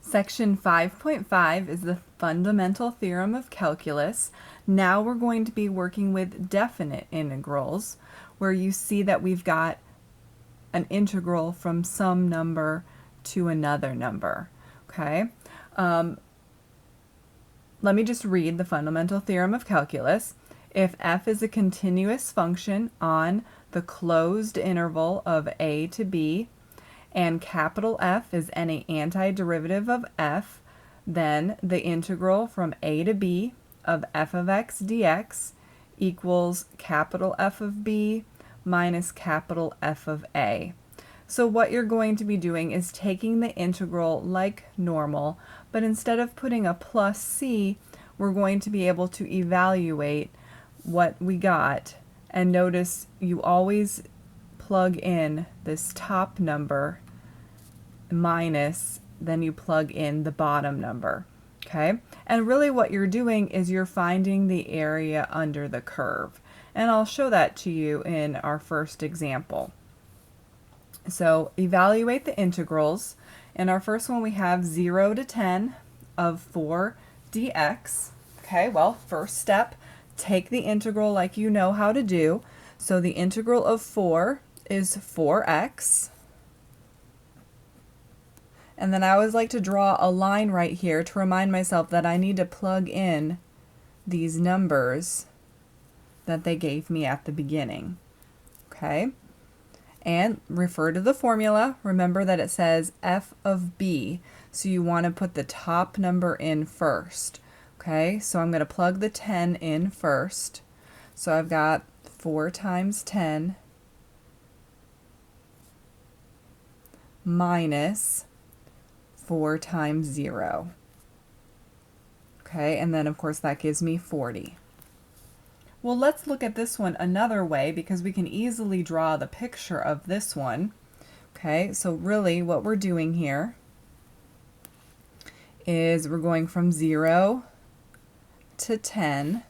Section 5.5 is the fundamental theorem of calculus. Now we're going to be working with definite integrals, where you see that we've got an integral from some number to another number. Okay? Let me just read the fundamental theorem of calculus. If f is a continuous function on the closed interval of a to b, and capital F is any antiderivative of f, then the integral from a to b of f of x dx equals capital F of b minus capital F of a. So what you're going to be doing is taking the integral like normal, but instead of putting a plus c, we're going to be able to evaluate what we got. And notice you always plug in this top number minus, then you plug in the bottom number. Okay? And really what you're doing is you're finding the area under the curve. And I'll show that to you in our first example. So evaluate the integrals. In our first one we have 0 to 10 of 4 dx. Okay, well, first step, take the integral like you know how to do. So the integral of 4 is 4x. And then I always like to draw a line right here to remind myself that I need to plug in these numbers that they gave me at the beginning. Okay? And refer to the formula. Remember that it says f of b, so you want to put the top number in first. Okay, so I'm going to plug the 10 in first. So I've got 4 times 10 minus 4 times 0. Okay, and then of course that gives me 40. Well, let's look at this one another way because we can easily draw the picture of this one. Okay, so really what we're doing here is we're going from 0 to 10,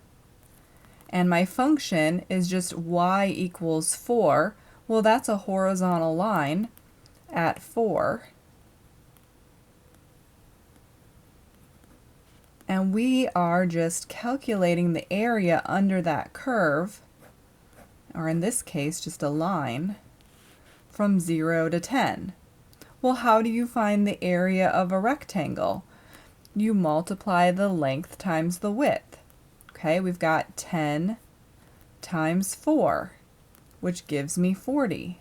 and my function is just y equals 4. Well, that's a horizontal line at 4. And we are just calculating the area under that curve, or in this case, just a line, from 0 to 10. Well, how do you find the area of a rectangle? You multiply the length times the width. Okay, we've got 10 times 4, which gives me 40.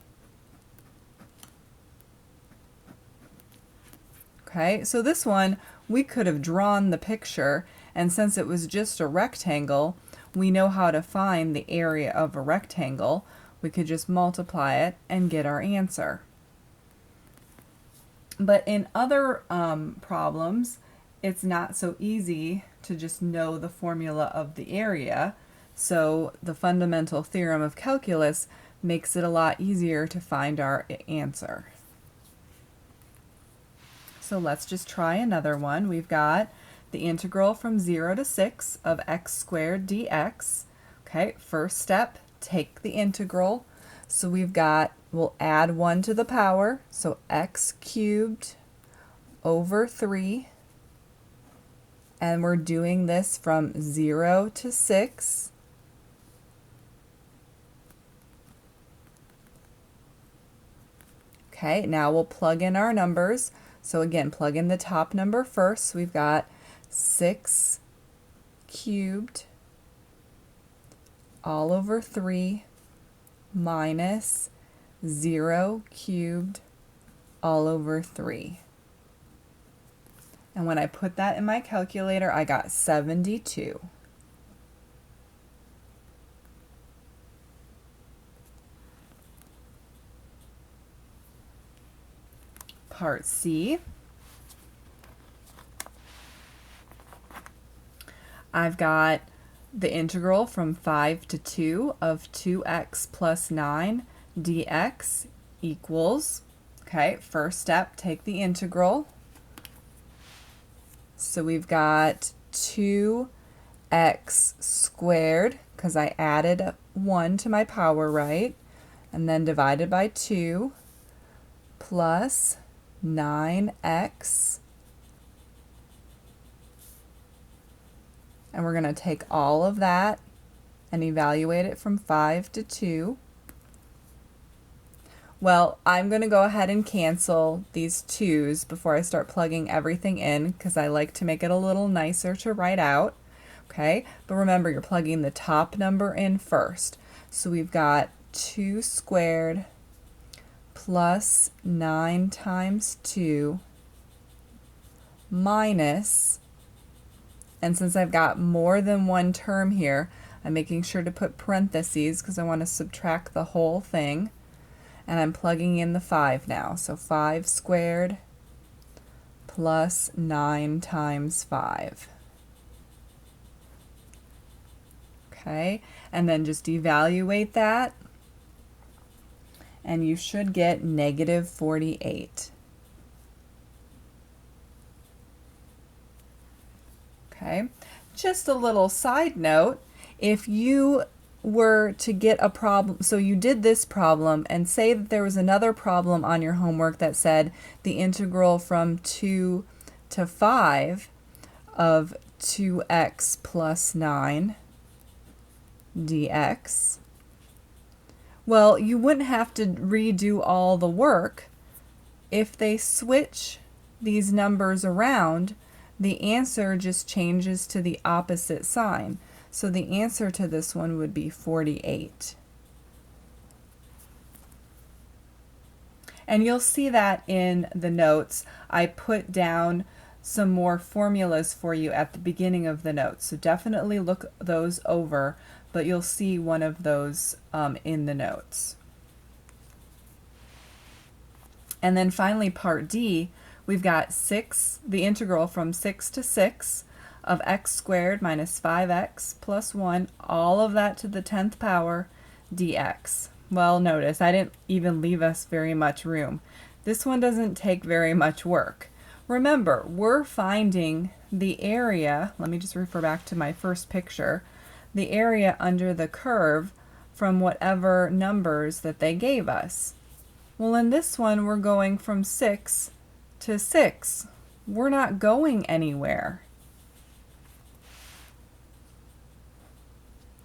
Okay, so this one, we could have drawn the picture, and since it was just a rectangle, we know how to find the area of a rectangle. We could just multiply it and get our answer. But in other problems, it's not so easy to just know the formula of the area, so the fundamental theorem of calculus makes it a lot easier to find our answer. So let's just try another one. We've got the integral from 0 to 6 of x squared dx. Okay, first step, take the integral. So we've got, we'll add 1 to the power, so x cubed over 3. And we're doing this from 0 to 6. Okay, now we'll plug in our numbers. So again, plug in the top number first. So we've got 6 cubed all over 3 minus 0 cubed all over 3. And when I put that in my calculator, I got 72. Part C. I've got the integral from 5 to 2 of 2x plus 9 dx equals, okay, first step, take the integral. So we've got 2x squared, because I added 1 to my power, right? And then divided by 2 plus 9x And we're going to take all of that and evaluate it from 5 to 2. Well, I'm going to go ahead and cancel these 2's before I start plugging everything in because I like to make it a little nicer to write out. Okay, but remember you're plugging the top number in first. So we've got 2 squared plus 9 times 2 minus, and since I've got more than one term here, I'm making sure to put parentheses because I want to subtract the whole thing. And I'm plugging in the 5 now. So 5 squared plus 9 times 5. Okay, and then just evaluate that, and you should get negative 48. Okay, just a little side note, if you were to get a problem, so you did this problem, and say that there was another problem on your homework that said the integral from 2 to 5 of 2x plus 9 dx, well, you wouldn't have to redo all the work. If they switch these numbers around, the answer just changes to the opposite sign. So the answer to this one would be 48. And you'll see that in the notes. I put down some more formulas for you at the beginning of the notes. So definitely look those over, but you'll see one of those in the notes. And then finally part D, we've got the integral from 6 to 6 of x squared minus 5x plus 1, all of that to the 10th power dx. Well, notice I didn't even leave us very much room. This one doesn't take very much work. Remember, we're finding the area, let me just refer back to my first picture, the area under the curve from whatever numbers that they gave us. Well, in this one, we're going from 6 to 6. We're not going anywhere.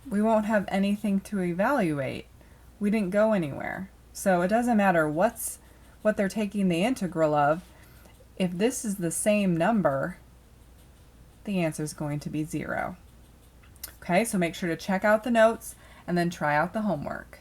We won't have anything to evaluate. We didn't go anywhere. So it doesn't matter what they're taking the integral of. If this is the same number, the answer is going to be 0. Okay, so make sure to check out the notes and then try out the homework.